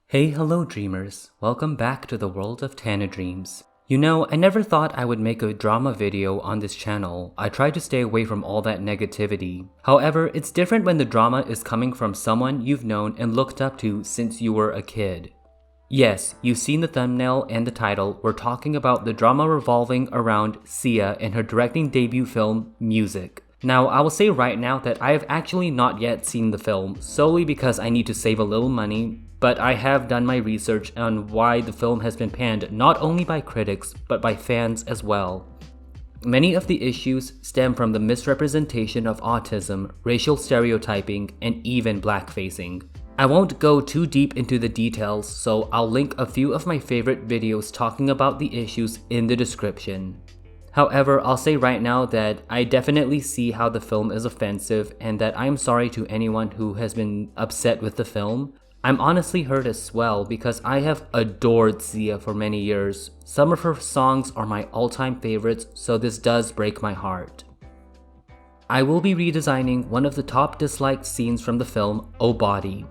Hey, hello dreamers. Welcome back to the world of Tana Dreams. You know, I never thought I would make a drama video on this channel. I try to stay away from all that negativity. However, it's different when the drama is coming from someone you've known and looked up to since you were a kid. Yes, you've seen the thumbnail and the title. We're talking about the drama revolving around Sia and her directing debut film, Music. Now, I will say right now that I have actually not yet seen the film, solely because I need to save a little money, but I have done my research on why the film has been panned not only by critics, but by fans as well. Many of the issues stem from the misrepresentation of autism, racial stereotyping, and even blackfacing. I won't go too deep into the details, so I'll link a few of my favorite videos talking about the issues in the description. However, I'll say right now that I definitely see how the film is offensive and that I'm sorry to anyone who has been upset with the film. I'm honestly hurt as well because I have adored Sia for many years. Some of her songs are my all-time favorites, so this does break my heart. I will be redesigning one of the top disliked scenes from the film, Oh Body.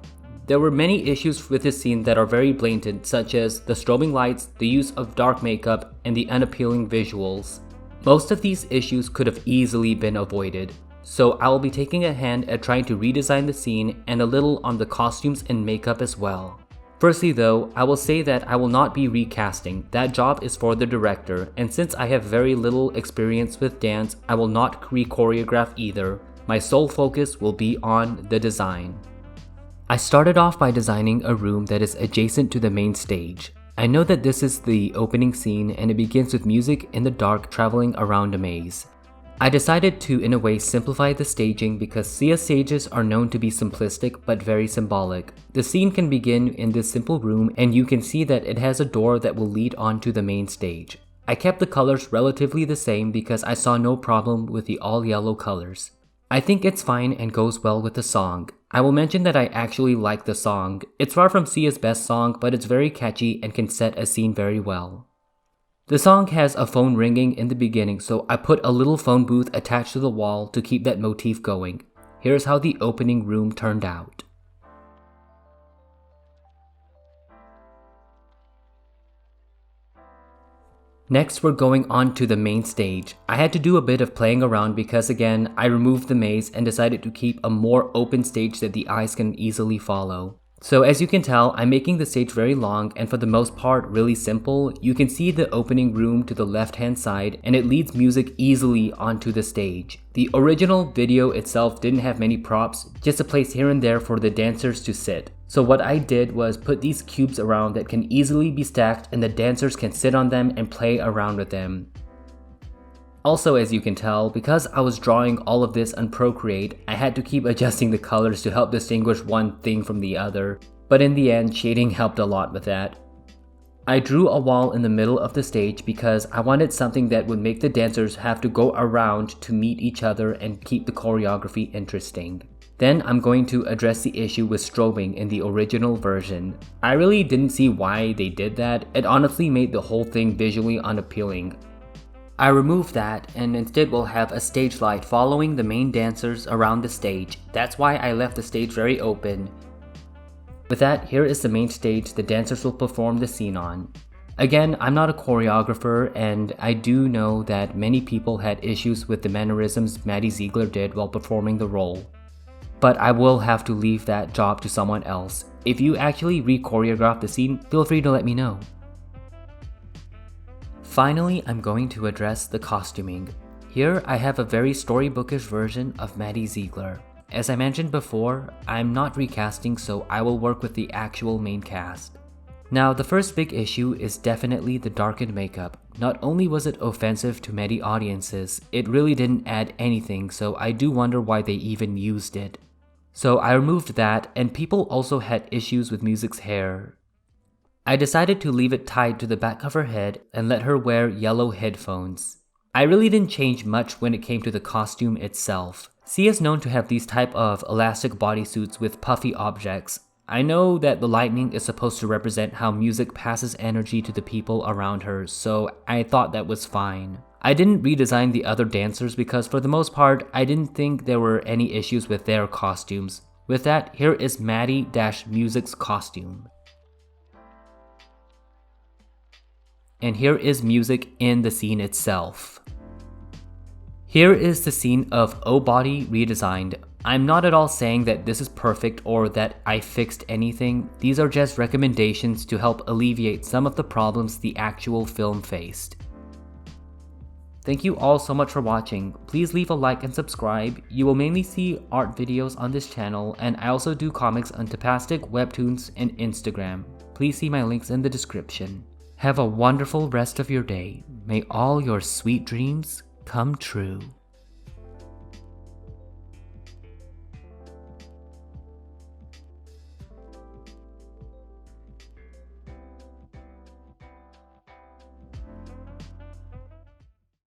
There were many issues with this scene that are very blatant, such as the strobing lights, the use of dark makeup, and the unappealing visuals. Most of these issues could have easily been avoided, so I will be taking a hand at trying to redesign the scene and a little on the costumes and makeup as well. Firstly though, I will say that I will not be recasting. That job is for the director, and since I have very little experience with dance, I will not re-choreograph either. My sole focus will be on the design. I started off by designing a room that is adjacent to the main stage. I know that this is the opening scene and it begins with music in the dark traveling around a maze. I decided to in a way simplify the staging because Sia's stages are known to be simplistic but very symbolic. The scene can begin in this simple room and you can see that it has a door that will lead onto the main stage. I kept the colors relatively the same because I saw no problem with the all yellow colors. I think it's fine and goes well with the song. I will mention that I actually like the song. It's far from Sia's best song, but it's very catchy and can set a scene very well. The song has a phone ringing in the beginning, so I put a little phone booth attached to the wall to keep that motif going. Here's how the opening room turned out. Next, we're going on to the main stage. I had to do a bit of playing around because again, I removed the maze and decided to keep a more open stage that the eyes can easily follow. So as you can tell, I'm making the stage very long and for the most part really simple. You can see the opening room to the left hand side and it leads music easily onto the stage. The original video itself didn't have many props, just a place here and there for the dancers to sit. So what I did was put these cubes around that can easily be stacked and the dancers can sit on them and play around with them. Also, as you can tell, because I was drawing all of this on Procreate, I had to keep adjusting the colors to help distinguish one thing from the other, but in the end, shading helped a lot with that. I drew a wall in the middle of the stage because I wanted something that would make the dancers have to go around to meet each other and keep the choreography interesting. Then I'm going to address the issue with strobing in the original version. I really didn't see why they did that. It honestly made the whole thing visually unappealing. I removed that and instead will have a stage light following the main dancers around the stage. That's why I left the stage very open. With that, here is the main stage the dancers will perform the scene on. Again, I'm not a choreographer and I do know that many people had issues with the mannerisms Maddie Ziegler did while performing the role. But I will have to leave that job to someone else. If you actually re-choreograph the scene, feel free to let me know. Finally, I'm going to address the costuming. Here, I have a very storybookish version of Maddie Ziegler. As I mentioned before, I'm not recasting, so I will work with the actual main cast. Now, the first big issue is definitely the darkened makeup. Not only was it offensive to many audiences, it really didn't add anything, so I do wonder why they even used it. So I removed that, and people also had issues with Music's hair. I decided to leave it tied to the back of her head and let her wear yellow headphones. I really didn't change much when it came to the costume itself. Sia is known to have these type of elastic bodysuits with puffy objects. I know that the lightning is supposed to represent how music passes energy to the people around her, so I thought that was fine. I didn't redesign the other dancers because for the most part, I didn't think there were any issues with their costumes. With that, here is Maddie-Music's costume. and here is music in the scene itself. Here is the scene of O Body redesigned. I'm not at all saying that this is perfect or that I fixed anything. These are just recommendations to help alleviate some of the problems the actual film faced. Thank you all so much for watching. Please leave a like and subscribe. You will mainly see art videos on this channel, and I also do comics on Tapastic, Webtoons, and Instagram. Please see my links in the description. Have a wonderful rest of your day. May all your sweet dreams come true.